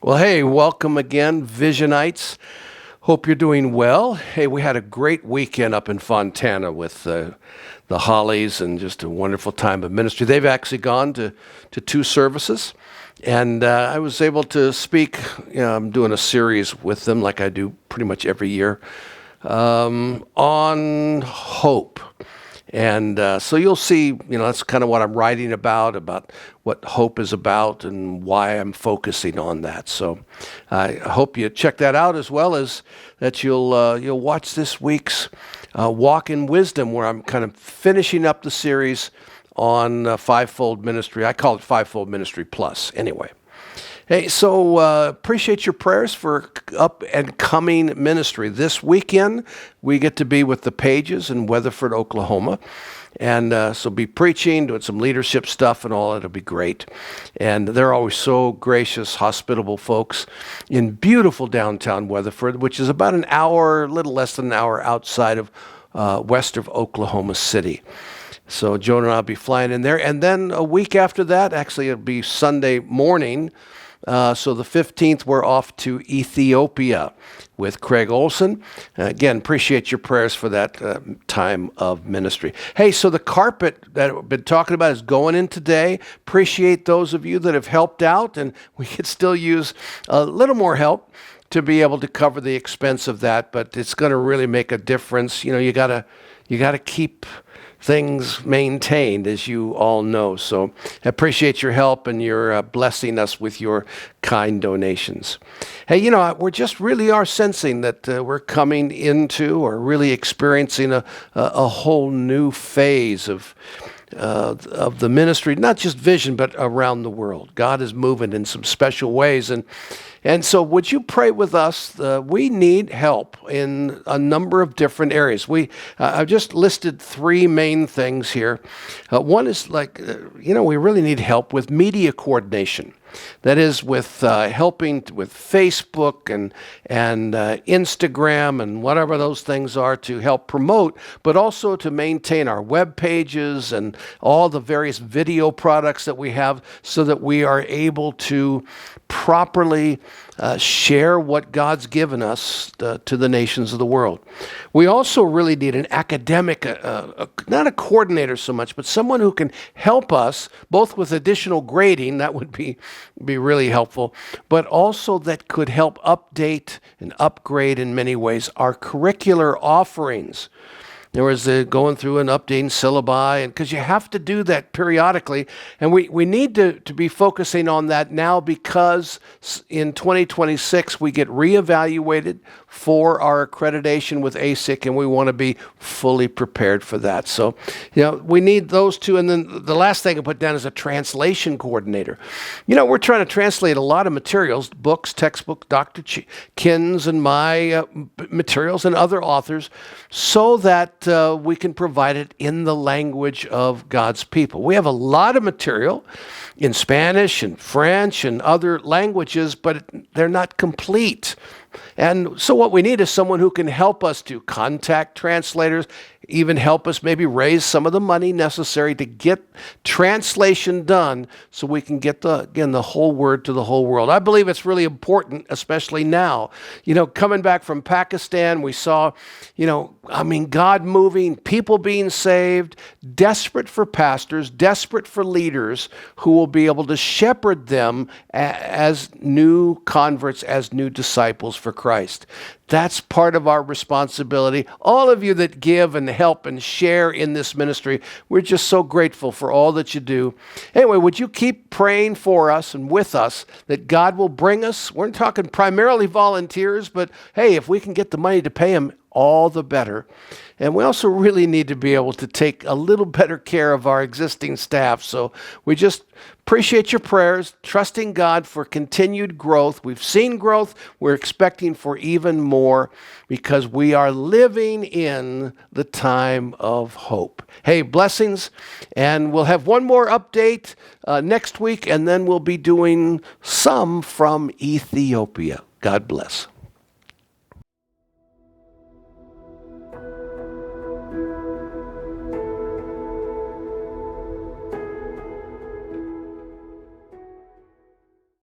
Well, hey, welcome again, Visionites. Hope you're doing well. Hey, we had a great weekend up in Fontana with the Hollies and just a wonderful time of ministry. They've actually gone to two services, and I was able to speak. I'm doing a series with them like I do pretty much every year on hope. And so you'll see, that's kind of what I'm writing about what hope is about and why I'm focusing on that. So I hope you check that out, as well as that you'll watch this week's Walk in Wisdom, where I'm kind of finishing up the series on Fivefold Ministry. I call it Fivefold Ministry Plus anyway. Hey, so appreciate your prayers for up and coming ministry. This weekend, we get to be with the Pages in Weatherford, Oklahoma. And so be preaching, doing some leadership stuff and all. It'll be great. And they're always so gracious, hospitable folks in beautiful downtown Weatherford, which is about an hour, a little less than an hour outside of west of Oklahoma City. So Joan and I will be flying in there. And then a week after that, actually it'll be Sunday morning, so the 15th, we're off to Ethiopia with Craig Olson. Again, appreciate your prayers for that time of ministry. Hey, so the carpet that I've been talking about is going in today. Appreciate those of you that have helped out, and we could still use a little more help to be able to cover the expense of that, but it's going to really make a difference. You gotta keep things maintained, as you all know. So I appreciate your help, and you're blessing us with your kind donations. Hey, we just really are sensing that we're coming into or really experiencing a whole new phase of the ministry, not just Vision, but around the world. God is moving in some special ways. And so would you pray with us? We need help in a number of different areas. I've just listed three main things here. One is we really need help with media coordination. That is with helping with Facebook and Instagram and whatever those things are to help promote, but also to maintain our web pages and all the various video products that we have, so that we are able to properly share what God's given us to the nations of the world. We also really need an academic, not a coordinator so much, but someone who can help us both with additional grading. That would be really helpful, but also that could help update and upgrade in many ways our curricular offerings. There was going through and updating syllabi, and because you have to do that periodically, and we need to be focusing on that now, because in 2026 we get reevaluated for our accreditation with ASIC, and we want to be fully prepared for that. So, we need those two, and then the last thing I put down is a translation coordinator. We're trying to translate a lot of materials, books, textbook, Dr. Kin's and my materials and other authors, so that we can provide it in the language of God's people. We have a lot of material in Spanish and French and other languages, but they're not complete. And so what we need is someone who can help us to contact translators, even help us maybe raise some of the money necessary to get translation done, so we can get the whole word to the whole world. I believe it's really important, especially now. Coming back from Pakistan, we saw, God moving, people being saved, desperate for pastors, desperate for leaders who will be able to shepherd them as new converts, as new disciples for Christ. That's part of our responsibility. All of you that give and help and share in this ministry, we're just so grateful for all that you do. Anyway, would you keep praying for us and with us that God will bring us? We're talking primarily volunteers, but hey, if we can get the money to pay them, all the better. And we also really need to be able to take a little better care of our existing staff. So we just appreciate your prayers, trusting God for continued growth. We've seen growth. We're expecting for even more, because we are living in the time of hope. Hey, blessings. And we'll have one more update next week, and then we'll be doing some from Ethiopia. God bless.